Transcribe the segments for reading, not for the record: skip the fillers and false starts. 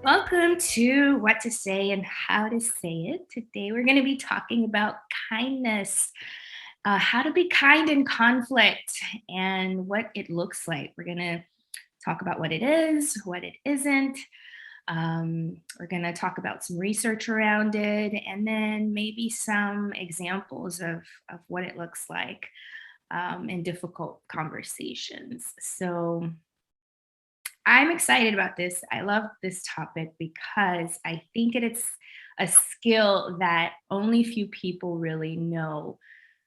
Welcome to What to Say and How to Say It. Today we're going to be talking about kindness, how to be kind in conflict, and what it looks like. We're going to talk about what it is, what it isn't. We're going to talk about some research around it, and then maybe some examples of what it looks like in difficult conversations. So, I'm excited about this. I love this topic because I think it's a skill that only few people really know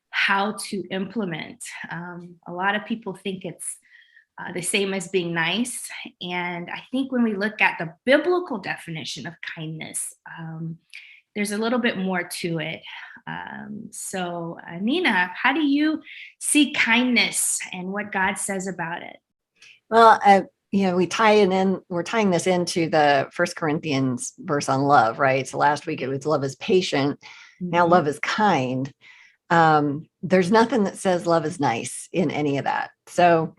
how to implement. A lot of people think it's the same as being nice. And I think when we look at the biblical definition of kindness, there's a little bit more to it. Nina, how do you see kindness and what God says about it? Well, we tie it in. We're tying this into the First Corinthians verse on love, right? So last week it was love is patient. Now love is kind. There's nothing that says love is nice in any of that. So,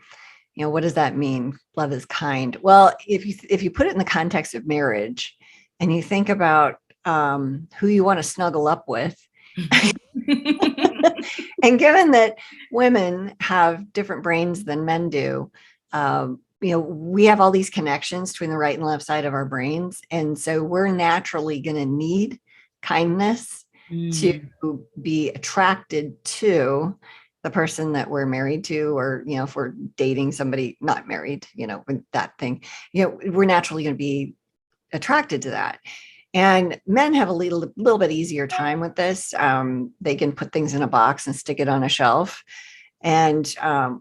what does that mean? Love is kind. Well, if you put it in the context of marriage, and you think about who you want to snuggle up with. And given that women have different brains than men do, we have all these connections between the right and left side of our brains. And so we're naturally going to need kindness to be attracted to the person that we're married to, or, if we're dating somebody not married, with that thing, we're naturally going to be attracted to that. And men have a little bit easier time with this. They can put things in a box and stick it on a shelf. And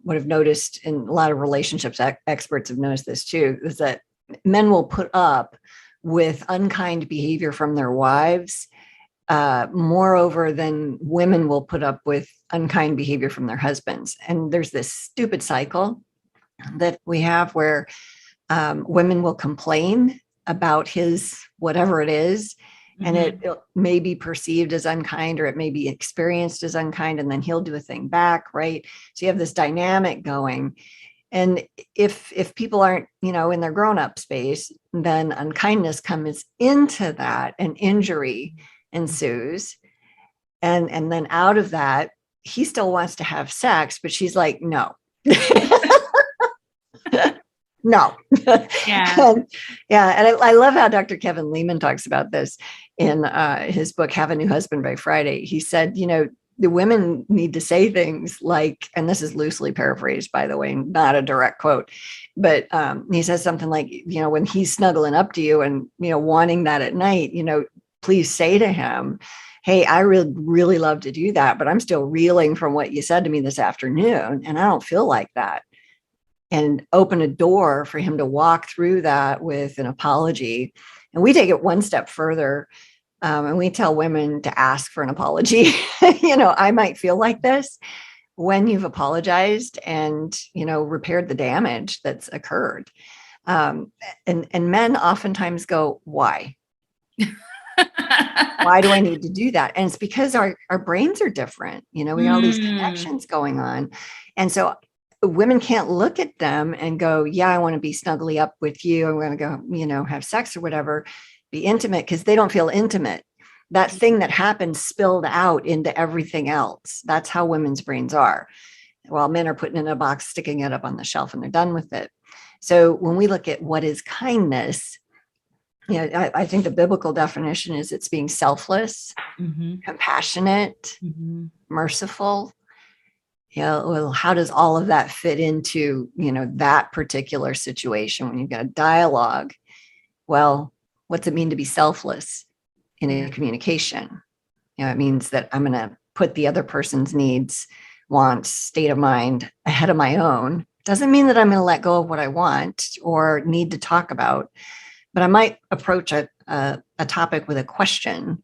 what I've noticed, in a lot of relationships, experts have noticed this too, is that men will put up with unkind behavior from their wives, moreover than women will put up with unkind behavior from their husbands. And there's this stupid cycle that we have where women will complain about his whatever it is, and it may be perceived as unkind, or it may be experienced as unkind, and then he'll do a thing back, right? So you have this dynamic going. And if people aren't, in their grown-up space, then unkindness comes into that, and injury ensues. And then out of that, he still wants to have sex, but she's like, no. No. Yeah. And I love how Dr. Kevin Leman talks about this in his book, Have a New Husband by Friday. He said, the women need to say things like, and this is loosely paraphrased, by the way, not a direct quote, but he says something like, when he's snuggling up to you and, wanting that at night, please say to him, hey, I really love to do that, but I'm still reeling from what you said to me this afternoon, and I don't feel like that. And open a door for him to walk through that with an apology. And we take it one step further, and we tell women to ask for an apology. I might feel like this. When you've apologized and, repaired the damage that's occurred. And men oftentimes go, why? Why do I need to do that? And it's because our brains are different. We have all these connections going on. And so women can't look at them and go, yeah, I want to be snuggly up with you. I'm going to go, have sex or whatever, be intimate, because they don't feel intimate. That thing that happened spilled out into everything else. That's how women's brains are. While men are putting it in a box, sticking it up on the shelf, and they're done with it. So when we look at what is kindness, I think the biblical definition is it's being selfless, compassionate, merciful. Well, how does all of that fit into, that particular situation when you've got a dialogue? Well, what's it mean to be selfless in a communication? It means that I'm going to put the other person's needs, wants, state of mind ahead of my own. Doesn't mean that I'm going to let go of what I want or need to talk about, but I might approach a topic with a question.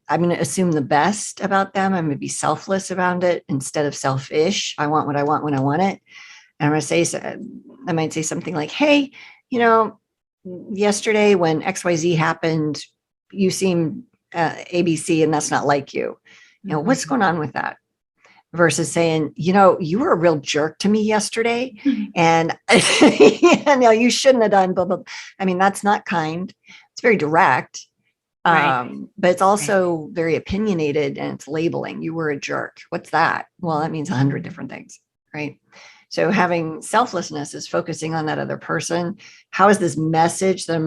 I'm going to assume the best about them. I'm going to be selfless about it instead of selfish. I want what I want when I want it. And I'm going to say, I might say something like, hey, yesterday when XYZ happened, you seem ABC, and that's not like you. What's going on with that? versus saying, you were a real jerk to me yesterday. Mhm. And you shouldn't have done blah, blah. I mean, that's not kind. It's very direct. Right. But it's Right. also very opinionated, and it's labeling. You were a jerk. What's that? Well, that means 100 different things, right? So having selflessness is focusing on that other person. How is this message that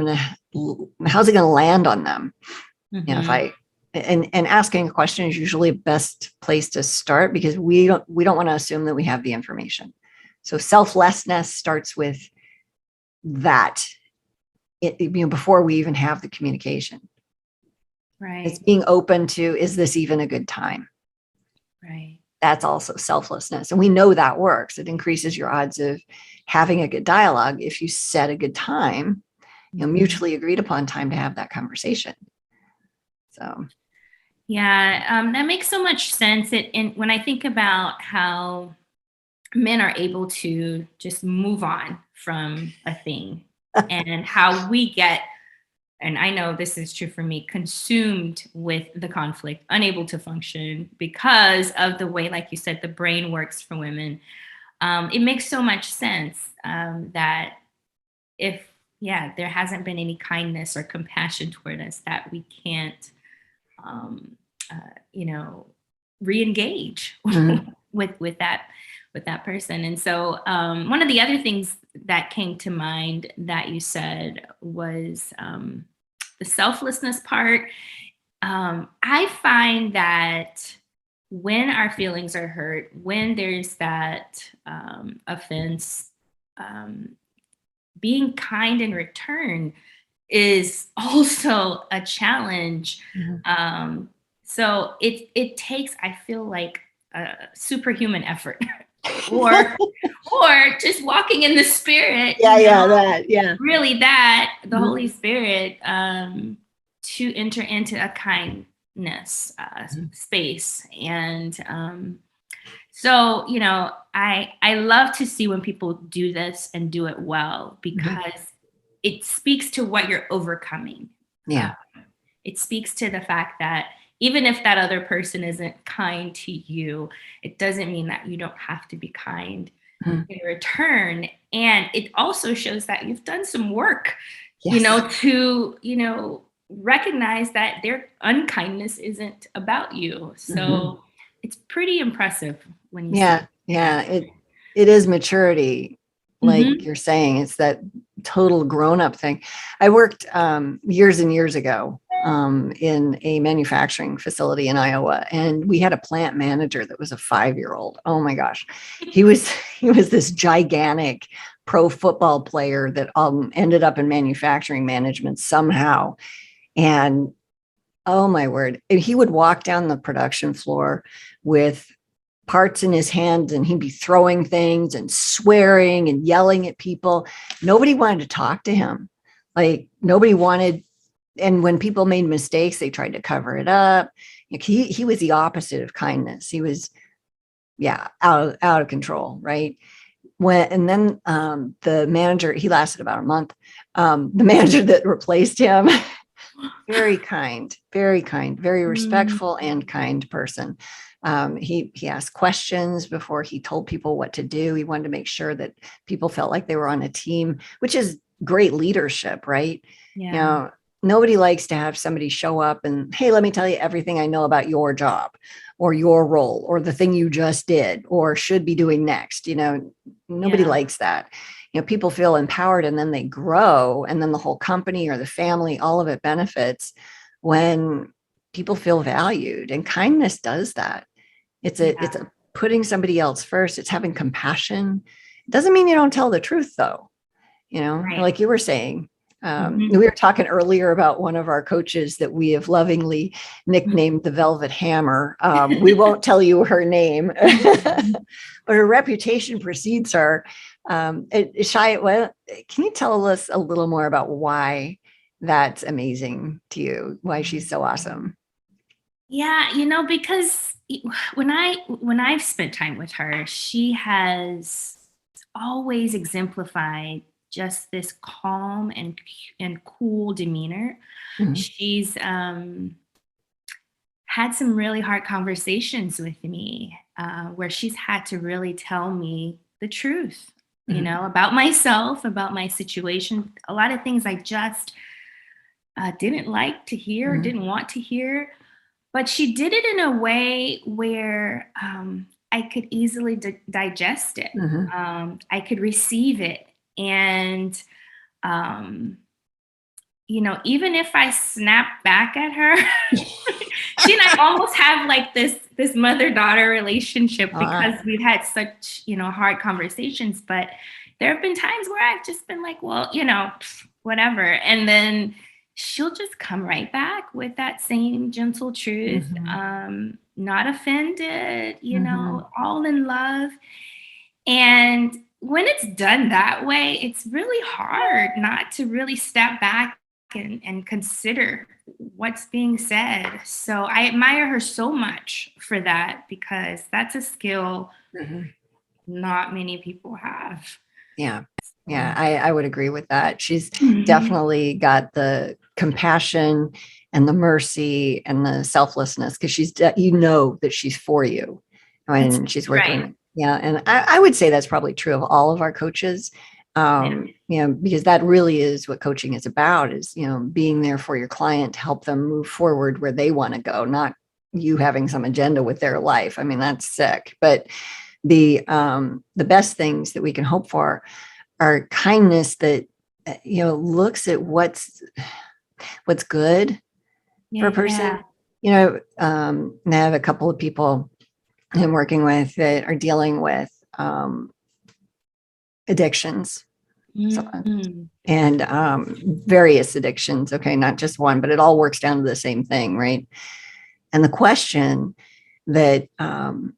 how's it going to land on them? If Mhm. I, and asking a question is usually the best place to start, because we don't want to assume that we have the information. So selflessness starts with that, before we even have the communication. It's Right. being open to, is this even a good time? Right. That's also selflessness. And we know that works. It increases your odds of having a good dialogue if you set a good time, Mhm. mutually agreed upon time to have that conversation. So, Yeah, that makes so much sense. And when I think about how men are able to just move on from a thing, and how we get, and I know this is true for me, consumed with the conflict, unable to function because of the way, like you said, the brain works for women. It makes so much sense that if, yeah, there hasn't been any kindness or compassion toward us, that we can't, um, you know, re-engage mhm, with that person. And so, one of the other things that came to mind that you said was the selflessness part. I find that when our feelings are hurt, when there's that offense, um, being kind in return is also a challenge. mhm. Um, so it takes, I feel like, a superhuman effort, or just walking in the spirit, Yeah, yeah, that, yeah. really that the Mhm, Holy Spirit, to enter into a kindness mhm, space. And so, I love to see when people do this and do it well, mhm. because it speaks to what you're overcoming. Uh, Yeah. it speaks to the fact that even if that other person isn't kind to you, it doesn't mean that you don't have to be kind Mhm. in return. And it also shows that you've done some work, Yes. to, recognize that their unkindness isn't about you. Mhm. So it's pretty impressive when you see Yeah, it that yeah. way. It is maturity, like Hmm. you're saying. It's that total grown up thing. I worked years and years ago in a manufacturing facility in Iowa, and we had a plant manager that was a 5-year old. Oh my gosh, he was he was this gigantic pro football player that ended up in manufacturing management somehow. And oh my word, he would walk down the production floor with parts in his hands, and he'd be throwing things and swearing and yelling at people. Nobody wanted to talk to him. Like nobody wanted. And when people made mistakes, they tried to cover it up. Like, he was the opposite of kindness. He was, yeah, out of control, right? And then the manager, he lasted about a month. The manager that replaced him, very kind, very Mm, respectful and kind person. He asked questions before he told people what to do. He wanted to make sure that people felt like they were on a team, which is great leadership, right? You yeah. know, nobody likes to have somebody show up and, hey, let me tell you everything I know about your job or your role or the thing you just did or should be doing next. Nobody Yeah. likes that. People feel empowered, and then they grow, and then the whole company or the family, all of it benefits when people feel valued. And kindness does that. It's a putting somebody else first. It's having compassion. It doesn't mean you don't tell the truth, though. Right. Like you were saying, we Mhm. were talking earlier about one of our coaches that we have lovingly nicknamed the Velvet Hammer. We won't tell you her name, but her reputation precedes her. Shai, well, can you tell us a little more about why that's amazing to you? Why she's so awesome? Yeah, because when I've spent time with her, she has always exemplified just this calm and cool demeanor. Mhm. She's had some really hard conversations with me, where she's had to really tell me the truth, Mhm. about myself, about my situation, a lot of things I just didn't like to hear, Mhm. didn't want to hear. But she did it in a way where I could easily digest it. Mhm. I could receive it. And, um, even if I snap back at her, she and I almost have like this mother-daughter relationship because Ah. we've had such, hard conversations. But there have been times where I've just been like, well, whatever. And then she'll just come right back with that same gentle truth, Mhm. not offended, Mhm. all in love. And when it's done that way, it's really hard not to really step back and consider what's being said. So I admire her so much for that because that's a skill Mhm. not many people have. Yeah. Yeah, So, I would agree with that. She's mhm. definitely got the compassion and the mercy and the selflessness because that she's for you That's when she's right. working. Yeah. And I would say that's probably true of all of our coaches. Yeah. Because that really is what coaching is about is, being there for your client to help them move forward where they want to go, not you having some agenda with their life. I mean, that's sick. But the best things that we can hope for are kindness that looks at what's good for a Yeah. person. And I have a couple of people I'm working with that are dealing with addictions. So, Mhm. and various addictions. Okay, not just one, but it all works down to the same thing, right? And the question that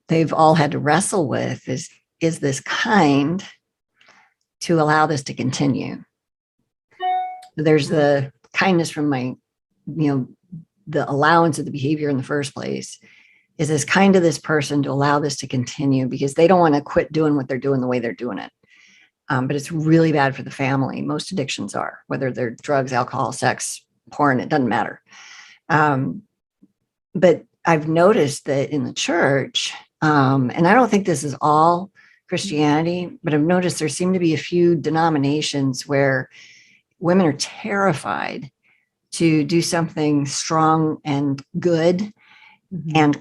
they've all had to wrestle with is this kind to allow this to continue? There's the kindness from you know, the allowance of the behavior in the first place. Is this kind to this person to allow this to continue because they don't want to quit doing what they're doing the way they're doing it. But it's really bad for the family. Most addictions are, whether they're drugs, alcohol, sex, porn, it doesn't matter. Um, but I've noticed that in the church, and I don't think this is all Christianity, but I've noticed there seem to be a few denominations where women are terrified to do something strong and good Mhm.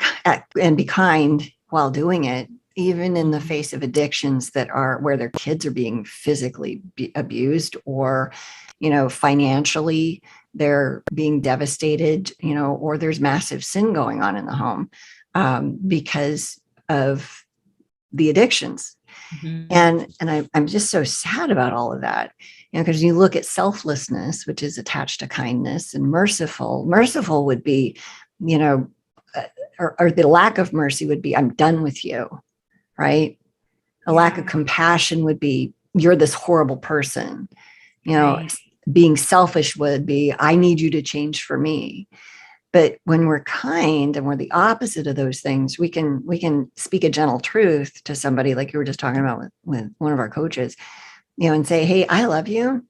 and be kind while doing it, even in the Mhm. face of addictions that are where their kids are being physically abused, or financially they're being devastated, or there's massive sin going on in the home because of the addictions. Mhm. And I'm just so sad about all of that, because you look at selflessness, which is attached to kindness, and merciful would be, you know uh, or the lack of mercy would be, I'm done with you, right? A lack of Yeah. compassion would be, you're this horrible person. you know Right. Being selfish would be, I need you to change for me. But when we're kind and we're the opposite of those things, we can speak a gentle truth to somebody, like you were just talking about with one of our coaches, and say, hey, I love you,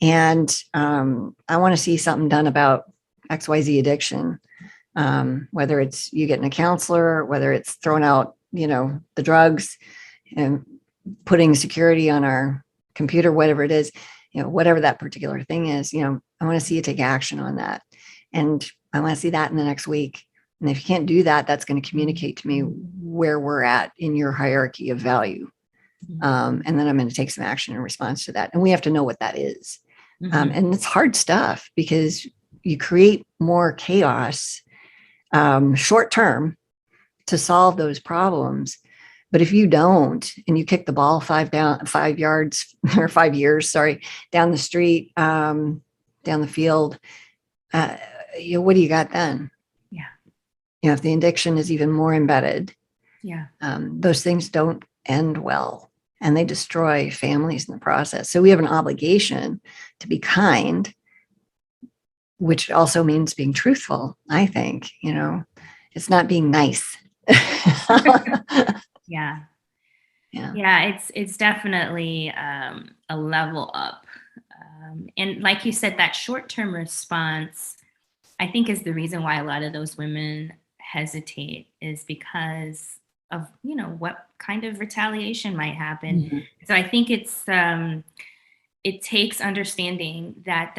and I want to see something done about XYZ addiction. Whether it's you getting a counselor, whether it's throwing out, the drugs and putting security on our computer, whatever it is, whatever that particular thing is, I want to see you take action on that. And I want to see that in the next week. And if you can't do that, that's going to communicate to me where we're at in your hierarchy of value. And then I'm going to take some action in response to that. And we have to know what that is. Mhm. And it's hard stuff because you create more chaos short term to solve those problems. But if you don't, and you kick the ball 5 yards or 5 years, sorry, down the street, down the field, uh, what do you got then? Yeah. If the addiction is even more embedded, Yeah. those things don't end well, and they destroy families in the process. So we have an obligation to be kind, which also means being truthful. I think, it's not being nice. Yeah. Yeah. Yeah, it's definitely a level up. And like you said, that short-term response, I think, is the reason why a lot of those women hesitate, is because what kind of retaliation might happen. Mhm. So I think it takes understanding that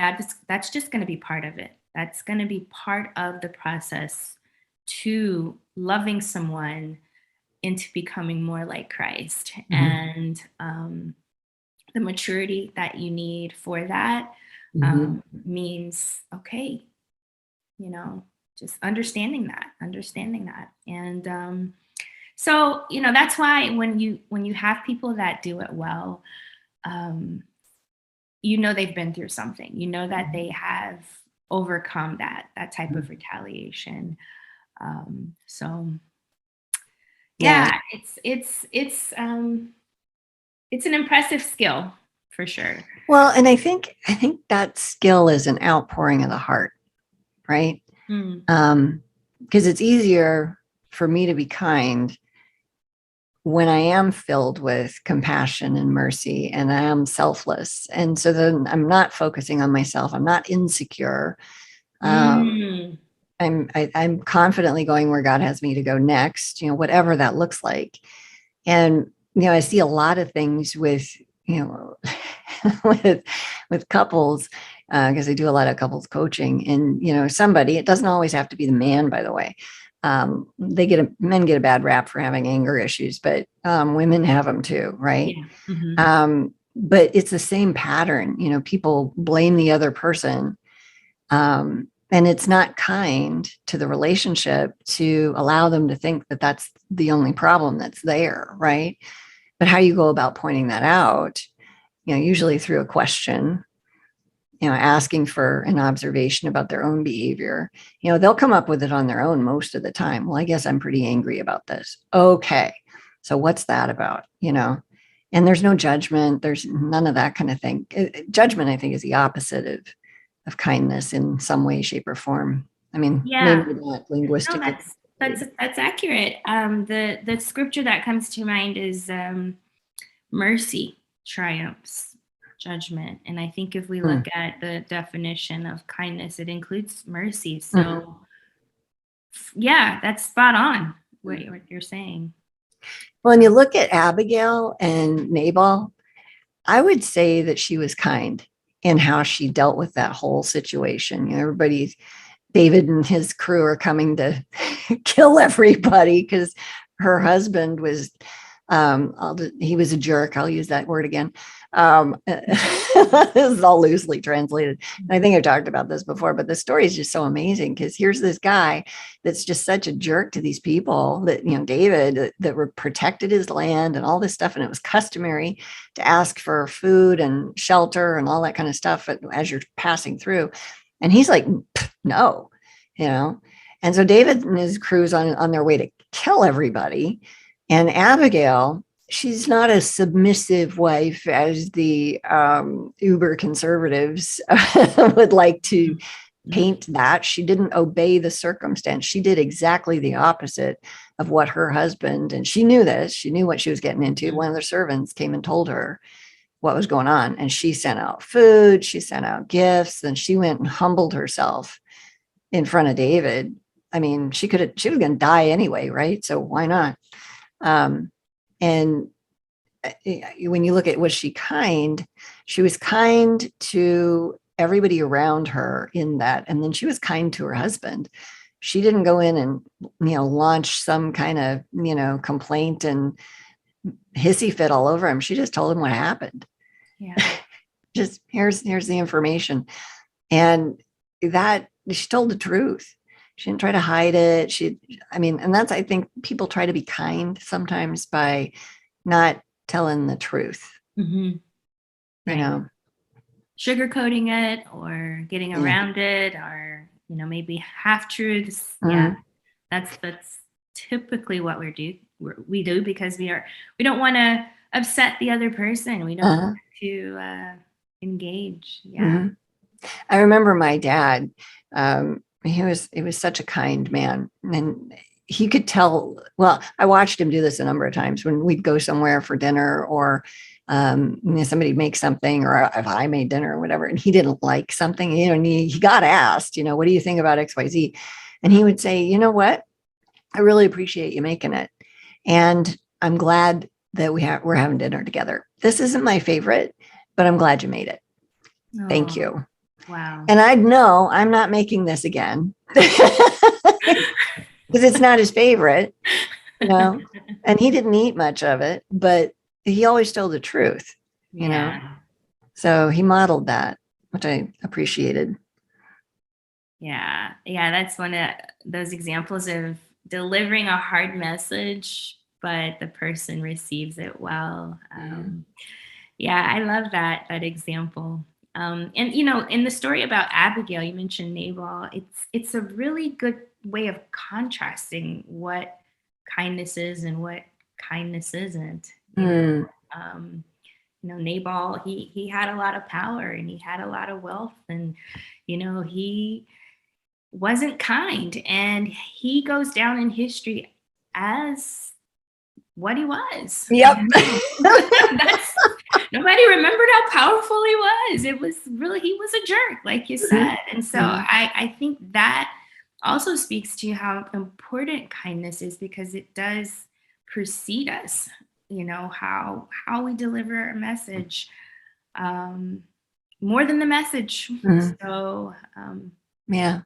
that's just going to be part of it. That's going to be part of the process to loving someone into becoming more like Christ. Mhm. And the maturity that you need for that Mhm. means, okay, you know, just understanding that. And so, that's why when you have people that do it well, um, they've been through something. You know that they have overcome that type of retaliation. So Yeah. yeah, it's an impressive skill for sure. Well, and I think that skill is an outpouring of the heart, right? Mm. Because it's easier for me to be kind when I am filled with compassion and mercy and I am selfless. And so then I'm not focusing on myself. I'm not insecure. Um, Mm. I'm confidently going where God has me to go next, whatever that looks like. And, I see a lot of things with, with, with couples, because I do a lot of couples coaching and, somebody, it doesn't always have to be the man, by the way. Men get a bad rap for having anger issues, but women have them too, right? Yeah. Hmm. But it's the same pattern. People blame the other person, and it's not kind to the relationship to allow them to think that that's the only problem that's there, right? But how you go about pointing that out, usually through a question, asking for an observation about their own behavior, they'll come up with it on their own most of the time. Well, I guess I'm pretty angry about this. Okay. So what's that about? And there's no judgment. There's none of that kind of thing. Judgment, I think, is the opposite of kindness in some way, shape, or form. I mean, maybe Yeah. not No, linguistically. that's accurate. The scripture that comes to mind is mercy triumphs judgment, and I think if we look Mm, at the definition of kindness, it includes mercy. mm, So yeah, that's spot on what mm. you're saying. When you look at Abigail and Nabal, I would say that she was kind in how she dealt with that whole situation. Everybody, David and his crew are coming to kill everybody because her husband was, he was a jerk. I'll use that word again. This is all loosely translated. And I think I've talked about this before, but the story is just so amazing because here's this guy that's just such a jerk to these people that, David, that protected his land and all this stuff. And it was customary to ask for food and shelter and all that kind of stuff as you're passing through. And he's like, no, you know. And so David and his crew's on their way to kill everybody. And Abigail, she's not a submissive wife as the uber conservatives would like to paint that. She didn't obey the circumstance. She did exactly the opposite of what her husband, and she knew this, she knew what she was getting into. One of the servants came and told her what was going on, and she sent out food, she sent out gifts, and she went and humbled herself in front of David. I mean, she was going to die anyway, right? So why not? And when you look at, was she kind? She was kind to everybody around her in that. And then she was kind to her husband. She didn't go in and, launch some kind of, complaint and hissy fit all over him. She just told him what happened. Yeah. Just here's the information. And that she told the truth. She didn't try to hide it. And that's, I think people try to be kind sometimes by not telling the truth, Hmm. you Right. know? Sugarcoating it or getting Yeah. around it, or maybe half truths. Yeah, Mhm. that's typically what we do because we don't want to upset the other person. We don't want Uh-huh. to engage. Yeah. Mhm. I remember my dad, he was such a kind man, and he could tell. Well, I watched him do this a number of times when we'd go somewhere for dinner, or somebody make something, or if I made dinner or whatever, and he didn't like something, and he got asked, what do you think about XYZ? And he would say, you know what? I really appreciate you making it. And I'm glad that we're having dinner together. This isn't my favorite, but I'm glad you made it. Thank Oh, you. wow. And I know I'm not making this again because it's not his favorite, you know, and he didn't eat much of it, but he always told the truth, you know. Yeah. So he modeled that, which I appreciated. Yeah. Yeah. That's one of those examples of delivering a hard message, but the person receives it well. Yeah. Yeah, I love that example. And in the story about Abigail, you mentioned Nabal. It's a really good way of contrasting what kindness is and what kindness isn't. Mm, Um, Nabal, he had a lot of power and he had a lot of wealth, and he wasn't kind, and he goes down in history as what he was. yep. That's Nobody remembered how powerful he was. It was really, he was a jerk, like you said. And so Mhm. I think that also speaks to how important kindness is, because it does precede us, how we deliver a message, um, more than the message. Mhm. So Yeah.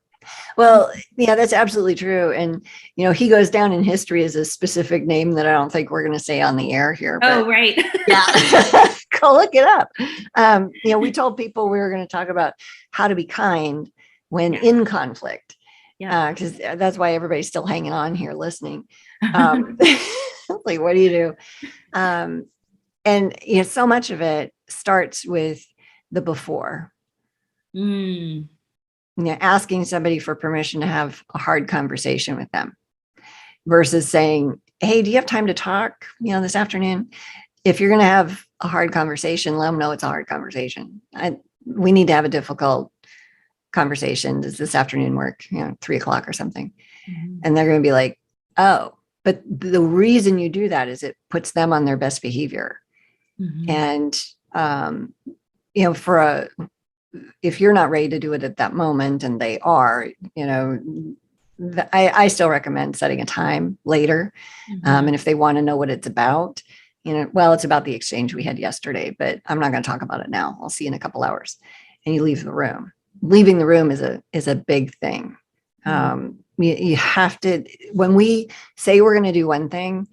Well, yeah, that's absolutely true. And, he goes down in history as a specific name that I don't think we're going to say on the air here, but oh, right. yeah, go look it up. We told people we were going to talk about how to be kind when Yeah. in conflict, Yeah. because that's why everybody's still hanging on here listening. Like, what do you do? And so much of it starts with the before. Mm. Asking somebody for permission to have a hard conversation with them versus saying, hey, do you have time to talk, this afternoon? If you're going to have a hard conversation, let them know it's a hard conversation. We need to have a difficult conversation. Does this afternoon work? 3:00 or something. Mm-hmm. And they're going to be like, oh, but the reason you do that is it puts them on their best behavior. Mm-hmm. And, if you're not ready to do it at that moment and they are, I still recommend setting a time later. Mm-hmm. And if they want to know what it's about, well, it's about the exchange we had yesterday, but I'm not going to talk about it now. I'll see you in a couple hours. And you leave the room. Leaving the room is a big thing. You have to, when we say we're going to do one thing,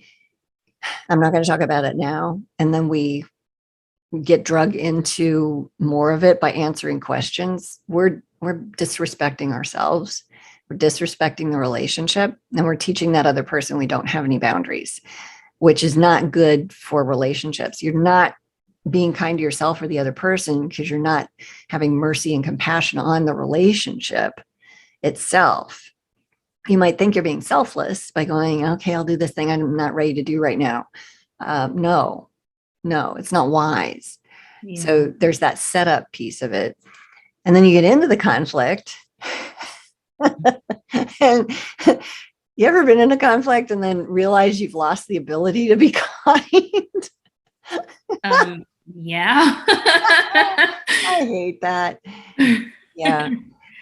I'm not going to talk about it now. And then we get drug into more of it by answering questions, we're disrespecting ourselves, we're disrespecting the relationship, and we're teaching that other person we don't have any boundaries, which is not good for relationships. You're not being kind to yourself or the other person because you're not having mercy and compassion on the relationship itself. You might think you're being selfless by going, okay, I'll do this thing I'm not ready to do right now. No, it's not wise. Yeah. So there's that setup piece of it. And then you get into the conflict. And you ever been in a conflict and then realize you've lost the ability to be kind? Yeah. I hate that. Yeah.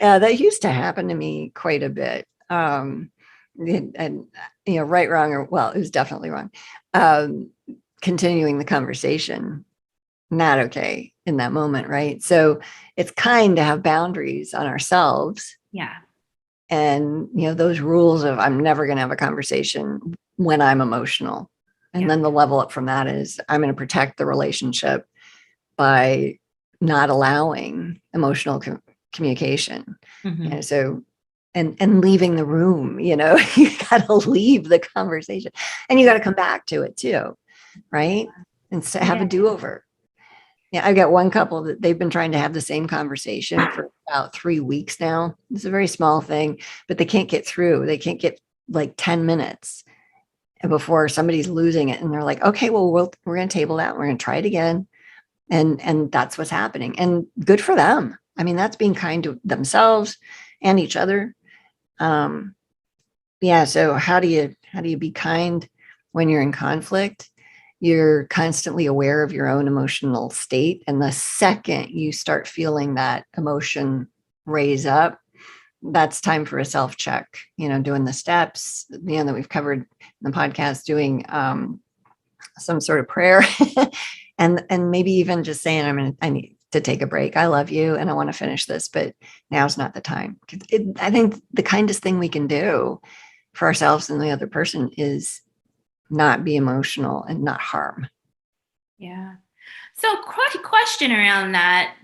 Yeah, that used to happen to me quite a bit. And right, wrong, or well, it was definitely wrong. Continuing the conversation, not okay in that moment, right? So it's kind to have boundaries on ourselves. Yeah. And, those rules of I'm never going to have a conversation when I'm emotional. And then the level up from that is I'm going to protect the relationship by not allowing emotional communication. Mm-hmm. So, and leaving the room, you got to leave the conversation and you got to come back to it too. Right. And so have a do-over. Yeah, I've got one couple that they've been trying to have the same conversation for about 3 weeks now. It's a very small thing, but they can't get through. They can't get like 10 minutes before somebody's losing it. And they're like, okay, well, we're going to table that. We're going to try it again. And that's what's happening. And good for them. I mean, that's being kind to themselves and each other. Yeah. So how do you be kind when you're in conflict? You're constantly aware of your own emotional state. And the second you start feeling that emotion raise up, that's time for a self check, doing the steps, that we've covered in the podcast, doing some sort of prayer and maybe even just saying, I need to take a break. I love you and I want to finish this, but now's not the time. I think the kindest thing we can do for ourselves and the other person is not be emotional and not harm. Yeah. So question around that.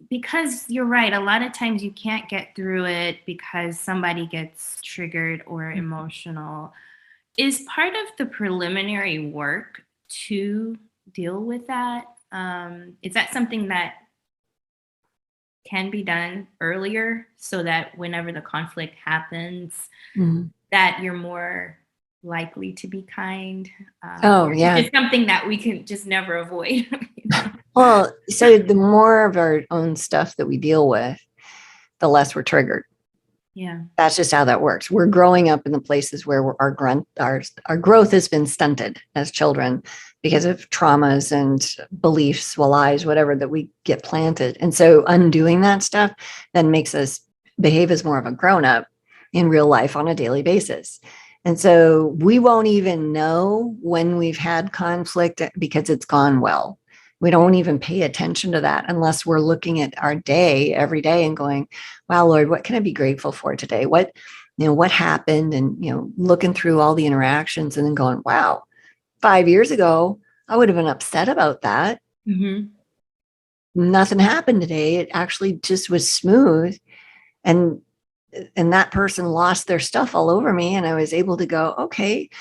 Because you're right, a lot of times you can't get through it because somebody gets triggered or emotional. Is part of the preliminary work to deal with that? Is that something that can be done earlier so that whenever the conflict happens, that you're more likely to be kind? Oh, Or yeah. it's something that we can just never avoid. Well, so the more of our own stuff that we deal with, the less we're triggered. Yeah. That's just how that works. We're growing up in the places where our growth has been stunted as children because of traumas and beliefs, lies, whatever that we get planted. And so undoing that stuff then makes us behave as more of a grown up in real life on a daily basis. And so we won't even know when we've had conflict because it's gone well. We don't even pay attention to that unless we're looking at our day every day and going, wow, Lord, what can I be grateful for today? What happened? And, looking through all the interactions and then going, wow, 5 years ago, I would have been upset about that. Mm-hmm. Nothing happened today. It actually just was smooth. And that person lost their stuff all over me. And I was able to go, okay,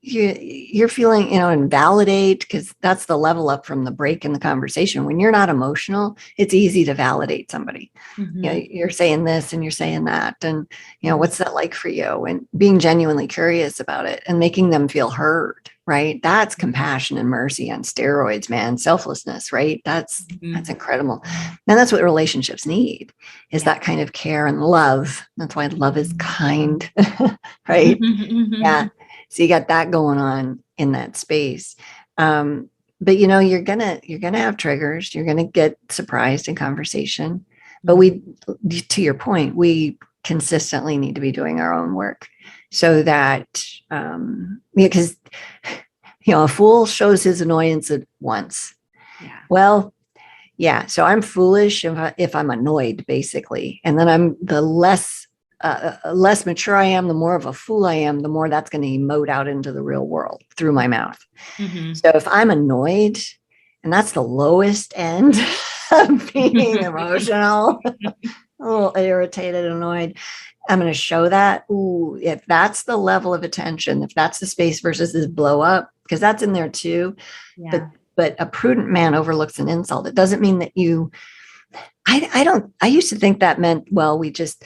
you're feeling, and validate, because that's the level up from the break in the conversation. When you're not emotional, it's easy to validate somebody. Mm-hmm. You're saying this and you're saying that. And, what's that like for you? And being genuinely curious about it and making them feel heard, right? That's compassion and mercy on steroids, man. Selflessness, right? That's incredible. And that's what relationships need, is that kind of care and love. That's why love is kind, right? Yeah. So you got that going on in that space. But you're gonna have triggers. You're gonna get surprised in conversation. But to your point, we consistently need to be doing our own work so that because a fool shows his annoyance at once. Yeah. Well, yeah. So I'm foolish if I'm annoyed, basically, and then I'm the less mature I am, the more of a fool I am, the more that's going to emote out into the real world through my mouth. Mm-hmm. So if I'm annoyed, and that's the lowest end of being emotional, a little irritated, annoyed, I'm going to show that. Ooh, if that's the level of attention, if that's the space versus this blow up, because that's in there too. Yeah. But a prudent man overlooks an insult. It doesn't mean that I used to think that meant, well, we just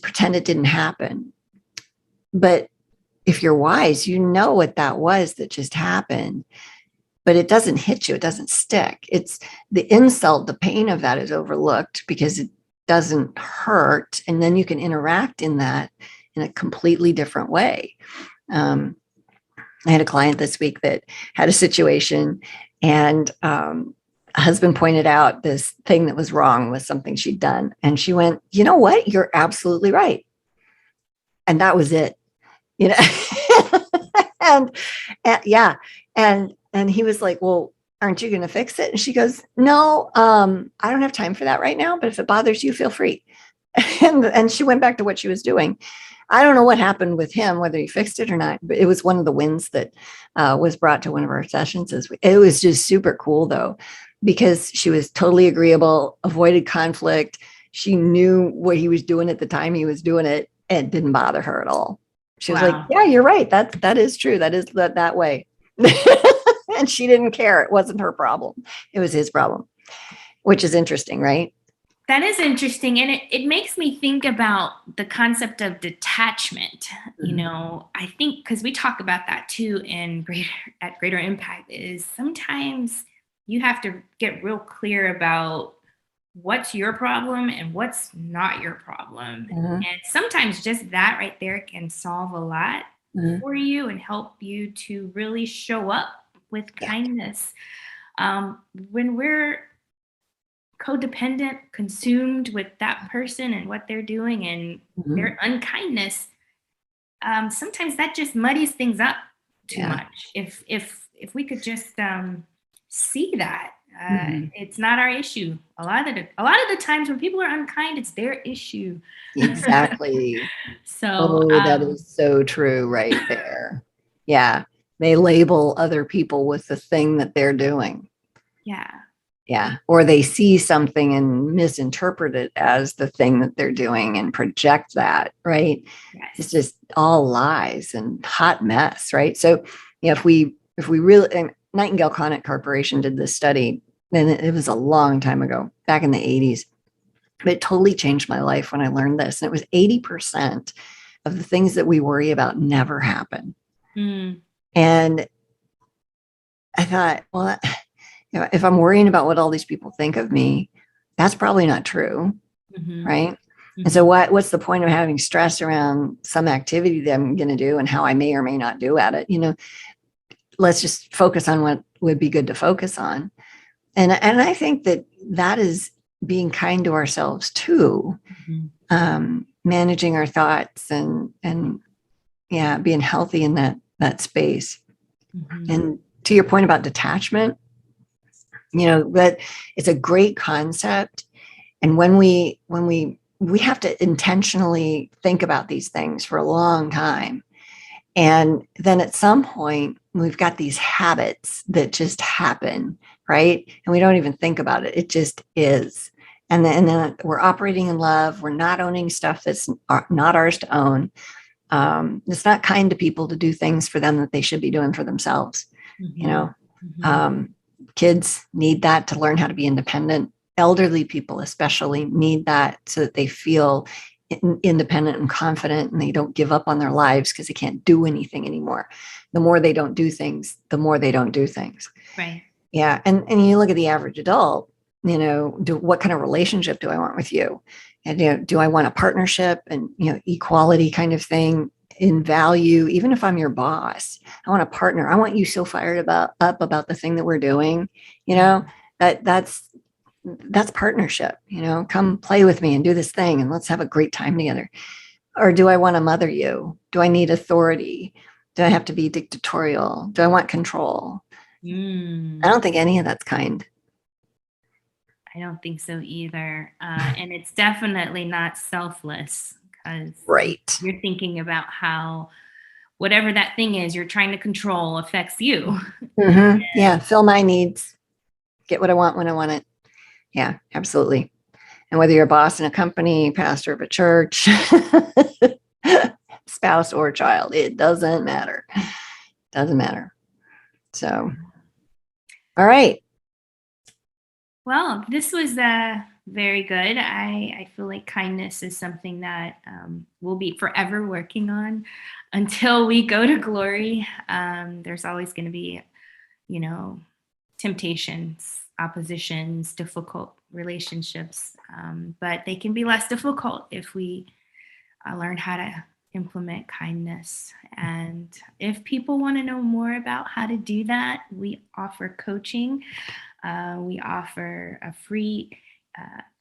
pretend it didn't happen. But if you're wise, you know what that was that just happened, but it doesn't hit you. It doesn't stick. It's the insult, the pain of that is overlooked because it doesn't hurt. And then you can interact in that in a completely different way. I had a client this week that had a situation, and a husband pointed out this thing that was wrong with something she'd done. And she went, you know what? You're absolutely right. And that was it, and yeah. And he was like, well, aren't you going to fix it? And she goes, no, I don't have time for that right now, but if it bothers you, feel free. And she went back to what she was doing. I don't know what happened with him, whether he fixed it or not, but it was one of the wins that was brought to one of our sessions. It was just super cool, though, because she was totally agreeable, avoided conflict. She knew what he was doing at the time he was doing it, and it didn't bother her at all. She was like, yeah, you're right. That is true. That is that way. And she didn't care. It wasn't her problem. It was his problem, which is interesting, right? That is interesting. And it makes me think about the concept of detachment. I think because we talk about that too at Greater Impact, is sometimes you have to get real clear about what's your problem and what's not your problem. And sometimes just that right there can solve a lot for you and help you to really show up with kindness. When we're codependent, consumed with that person and what they're doing and Mhm. their unkindness, sometimes that just muddies things up too Yeah. much. If we could just see that Mhm. it's not our issue. A lot of the times when people are unkind, it's their issue. Exactly. So Oh, that is so true right there. Yeah. They label other people with the thing that they're doing. yeah, Yeah. Or they see something and misinterpret it as the thing that they're doing and project that, right? It's yes. just all lies and hot mess, right? So, if we really, and Nightingale Conant Corporation did this study, and it was a long time ago, back in the 80s, but it totally changed my life when I learned this. And it was 80% of the things that we worry about never happen. Mm, And I thought, well, if I'm worrying about what all these people think of me, that's probably not true, mhm, right? And so mhm. what's the point of having stress around some activity that I'm going to do and how I may or may not do at it? Let's just focus on what would be good to focus on. And I think that is being kind to ourselves too, Mhm, managing our thoughts and yeah, being healthy in that space. mhm. And to your point about detachment, that it's a great concept. And when we have to intentionally think about these things for a long time, and then at some point we've got these habits that just happen, right? And we don't even think about it, it just is. And then we're operating in love, we're not owning stuff that's not ours to own. It's not kind to people to do things for them that they should be doing for themselves. you Mhm, know mhm. um, Kids need that to learn how to be independent. Elderly people especially need that so that they feel independent and confident, and they don't give up on their lives because they can't do anything anymore. The more they don't do things, the more they don't do things. Right. Yeah. And you look at the average adult, what kind of relationship do I want with you? And do I want a partnership and equality kind of thing in value? Even if I'm your boss, I want a partner. I want you so fired up about the thing that we're doing, you Mhm, know, that's partnership. Come play with me and do this thing and let's have a great time together. Or do I want to mother you? Do I need authority? Do I have to be dictatorial? Do I want control? I mm. don't think any of that's kind. I don't think so either. And it's definitely not selfless because Right. you're thinking about how whatever that thing is you're trying to control affects you. Yeah, fill my needs, get what I want when I want it. Yeah, absolutely. And whether you're a boss in a company, pastor of a church, spouse or child, it doesn't matter. Doesn't matter. So, all right. Well, this was very good. I feel like kindness is something that we'll be forever working on until we go to glory. There's always going to be, you know, temptations, oppositions, difficult relationships, but they can be less difficult if we learn how to implement kindness. And if people want to know more about how to do that, we offer coaching. We offer a free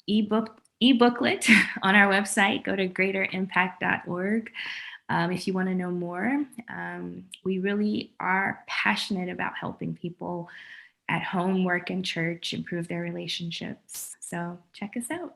ebooklet on our website. Go to greaterimpact.org if you want to know more. We really are passionate about helping people at home, work, and church improve their relationships. So check us out.